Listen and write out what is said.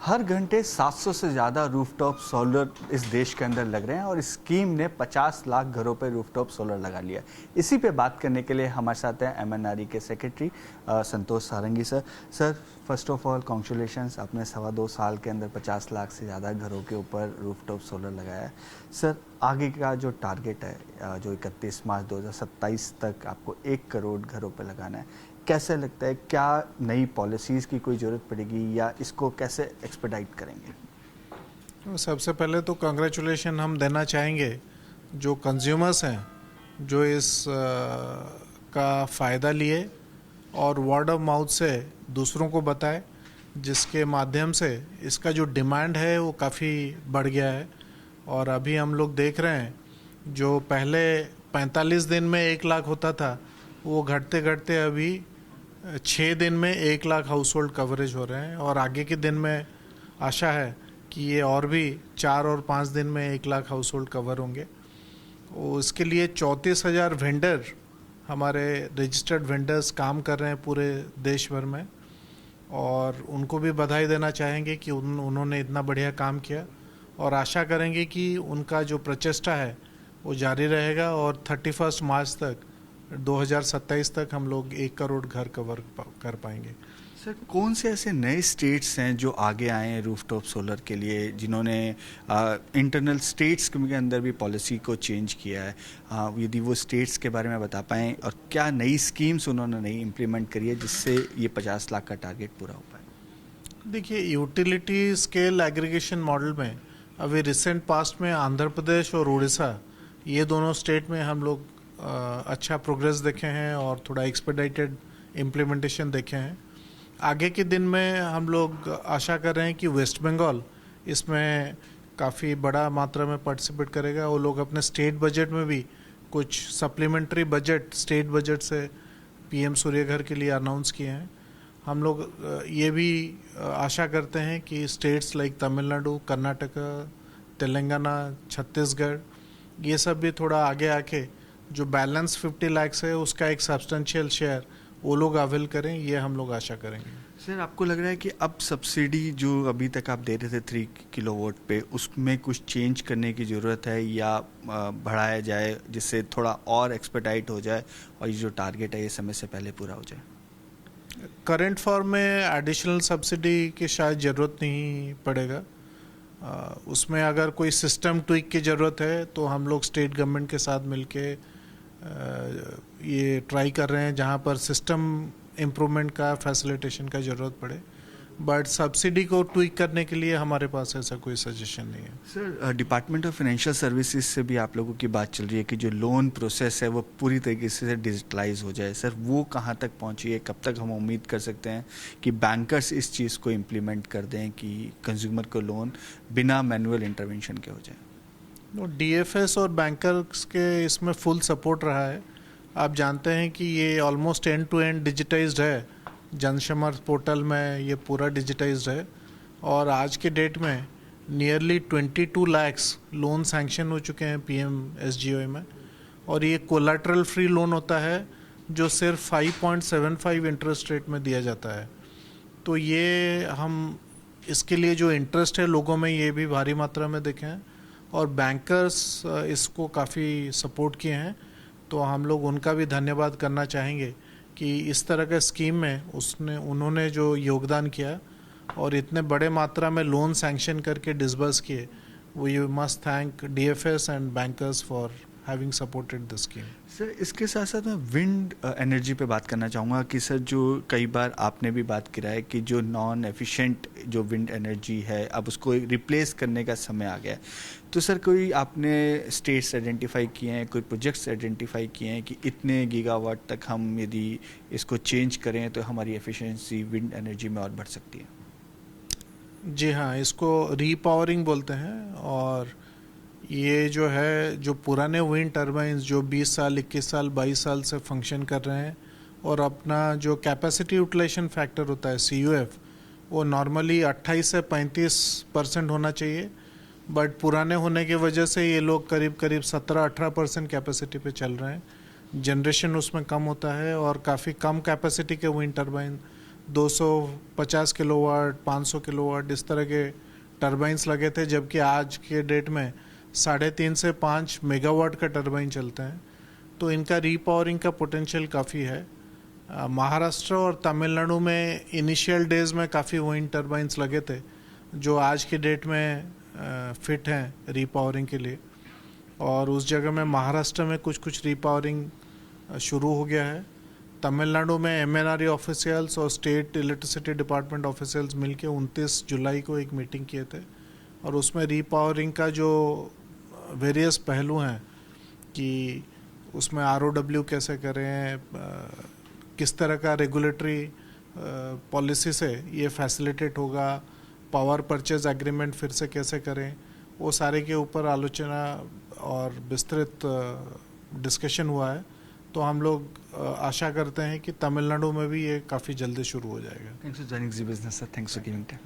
हर घंटे 700 से ज़्यादा रूफटॉप सोलर इस देश के अंदर लग रहे हैं और इस स्कीम ने 50 लाख घरों पे रूफटॉप सोलर लगा लिया। इसी पे बात करने के लिए हमारे साथ हैं एमएनआरई के secretary Santosh sarangi sir. Sir, first of all congratulations, आपने 2.25 साल के अंदर 50 लाख से ज़्यादा घरों के ऊपर रूफटॉप सोलर लगाया है। सर, आगे का जो टारगेट है जो 31 मार्च 2027 तक आपको 1 करोड़ घरों पर लगाना है, कैसे लगता है, क्या नई पॉलिसीज़ की कोई ज़रूरत पड़ेगी या इसको कैसे एक्सपेडाइट करेंगे? सबसे पहले तो कंग्रेचुलेशन हम देना चाहेंगे जो कंज्यूमर्स हैं जो इस का फ़ायदा लिए और वर्ड ऑफ माउथ से दूसरों को बताए, जिसके माध्यम से इसका जो डिमांड है वो काफ़ी बढ़ गया है। और अभी हम लोग देख रहे हैं जो पहले 45 दिन में 1 लाख होता था वो घटते घटते अभी 6 दिन में 1 लाख हाउस होल्ड कवरेज हो रहे हैं और आगे के दिन में आशा है कि ये और भी 4 और 5 दिन में 1 लाख हाउस होल्ड कवर होंगे। इसके लिए 34,000 वेंडर, हमारे रजिस्टर्ड वेंडर्स काम कर रहे हैं पूरे देश भर में और उनको भी बधाई देना चाहेंगे कि उन्होंने इतना बढ़िया काम किया और आशा करेंगे कि उनका जो प्रचेष्टा है वो जारी रहेगा और 31 मार्च तक 2027 तक हम लोग 1 करोड़ घर कवर कर पाएंगे। सर, कौन से ऐसे नए स्टेट्स हैं जो आगे आए हैं रूफटॉप सोलर के लिए, जिन्होंने इंटरनल स्टेट्स के अंदर भी पॉलिसी को चेंज किया है? यदि वो स्टेट्स के बारे में बता पाएँ और क्या नई स्कीम्स उन्होंने नई इम्प्लीमेंट करी है जिससे ये 50 लाख का टारगेट पूरा हो पाए? देखिए, यूटिलिटी स्केल एग्रीगेशन मॉडल में अभी रिसेंट पास्ट में आंध्र प्रदेश और उड़ीसा, ये दोनों स्टेट में हम लोग अच्छा प्रोग्रेस देखे हैं और थोड़ा एक्सपेडाइटेड इम्प्लीमेंटेशन देखे हैं। आगे के दिन में हम लोग आशा कर रहे हैं कि वेस्ट बंगाल इसमें काफ़ी बड़ा मात्रा में पार्टिसिपेट करेगा। वो लोग अपने स्टेट बजट में भी कुछ सप्लीमेंट्री बजट स्टेट बजट से पीएम सूर्य घर के लिए अनाउंस किए हैं। हम लोग ये भी आशा करते हैं कि स्टेट्स लाइक तमिलनाडु, कर्नाटका, तेलंगाना, छत्तीसगढ़, ये सब भी थोड़ा आगे आके जो बैलेंस 50 लाख है उसका एक सब्सटेंशियल शेयर वो लोग अवेल करें, ये हम लोग आशा करेंगे। सर, आपको लग रहा है कि अब सब्सिडी जो अभी तक आप दे रहे थे 3 किलोवाट पे, उसमें कुछ चेंज करने की ज़रूरत है या बढ़ाया जाए जिससे थोड़ा और एक्सपेडाइट हो जाए और ये जो टारगेट है ये समय से पहले पूरा हो जाए? करंट फॉर्म में एडिशनल सब्सिडी की शायद ज़रूरत नहीं पड़ेगा। उसमें अगर कोई सिस्टम ट्विक की ज़रूरत है तो हम लोग स्टेट गवर्नमेंट के साथ मिलके ये ट्राई कर रहे हैं जहाँ पर सिस्टम इम्प्रूवमेंट का फैसिलिटेशन का ज़रूरत पड़े, बट सब्सिडी को ट्विक करने के लिए हमारे पास ऐसा कोई सजेशन नहीं है। Sir, department of financial services से भी आप लोगों की बात चल रही है कि जो लोन प्रोसेस है वो पूरी तरीके से डिजिटलाइज हो जाए। सर, वो कहाँ तक पहुँची है? कब तक हम उम्मीद कर सकते हैं कि बैंकर्स इस चीज़ को इम्प्लीमेंट कर दें कि कंज्यूमर को लोन बिना मैनुअल इंटरवेंशन के हो जाए? डीएफएस और बैंकर्स के इसमें फुल सपोर्ट रहा है। आप जानते हैं कि ये almost end to end digitized है। जनसमर्थ पोर्टल में ये पूरा डिजिटाइज्ड है और आज के डेट में नियरली 22 लाख्स लोन सैंक्शन हो चुके हैं पीएमएसजीओए में और ये कोलैटरल फ्री लोन होता है जो सिर्फ 5.75 इंटरेस्ट रेट में दिया जाता है। तो ये हम इसके लिए जो इंटरेस्ट है लोगों में ये भी भारी मात्रा में देखे हैं और बैंकर्स इसको काफ़ी सपोर्ट किए हैं। तो हम लोग उनका भी धन्यवाद करना चाहेंगे कि इस तरह के स्कीम में उन्होंने जो योगदान किया और इतने बड़े मात्रा में लोन सैंक्शन करके डिसबर्स किए, वो you must thank DFS and bankers for having supported the scheme. Sir, इसके साथ साथ मैं विंड एनर्जी पे बात करना चाहूँगा कि सर, जो कई बार आपने भी बात किया है कि जो नॉन एफिशिएंट जो विंड एनर्जी है अब उसको रिप्लेस करने का समय आ गया है। तो सर, कोई आपने स्टेट्स आइडेंटिफाई किए हैं, कोई प्रोजेक्ट्स आइडेंटिफाई किए हैं कि इतने गीगावाट तक हम यदि इसको चेंज करें तो हमारी एफिशिएंसी विंड एनर्जी में और बढ़ सकती है? जी हाँ, इसको रीपावरिंग बोलते हैं और ये जो है जो पुराने विंड टर्बाइंस जो 20 साल, 21 साल, 22 साल से फंक्शन कर रहे हैं और अपना जो कैपेसिटी यूटिलाइजेशन फैक्टर होता है CUF वो नॉर्मली 28 से 35% होना चाहिए, बट पुराने होने की वजह से ये लोग करीब करीब 17-18% कैपेसिटी पे चल रहे हैं। जनरेशन उसमें कम होता है और काफ़ी कम कैपेसिटी के विंड टर्बाइन 250 किलोवाट, 500 किलोवाट इस तरह के टरबाइंस लगे थे, जबकि आज के डेट में 3.5 से 5 मेगावाट का टरबाइन चलते हैं। तो इनका रीपावरिंग का पोटेंशियल काफ़ी है। महाराष्ट्र और तमिलनाडु में इनिशियल डेज में काफ़ी विंड टरबाइंस लगे थे जो आज की डेट में फिट हैं रीपावरिंग के लिए, और उस जगह में महाराष्ट्र में कुछ रीपावरिंग शुरू हो गया है। तमिलनाडु में एमएनआरई ऑफिशियल्स और स्टेट इलेक्ट्रिसिटी डिपार्टमेंट ऑफिशियल्स मिलके 29 जुलाई को एक मीटिंग किए थे, और उसमें रीपावरिंग का जो वेरियस पहलू हैं कि उसमें ROW कैसे करें, किस तरह का रेगुलेटरी पॉलिसी से ये फैसिलिटेट होगा, पावर परचेज एग्रीमेंट फिर से कैसे करें, वो सारे के ऊपर आलोचना और विस्तृत डिस्कशन हुआ है। तो हम लोग आशा करते हैं कि तमिलनाडु में भी ये काफ़ी जल्दी शुरू हो जाएगा। Thanks for joining Zee Business sir, thanks for giving time.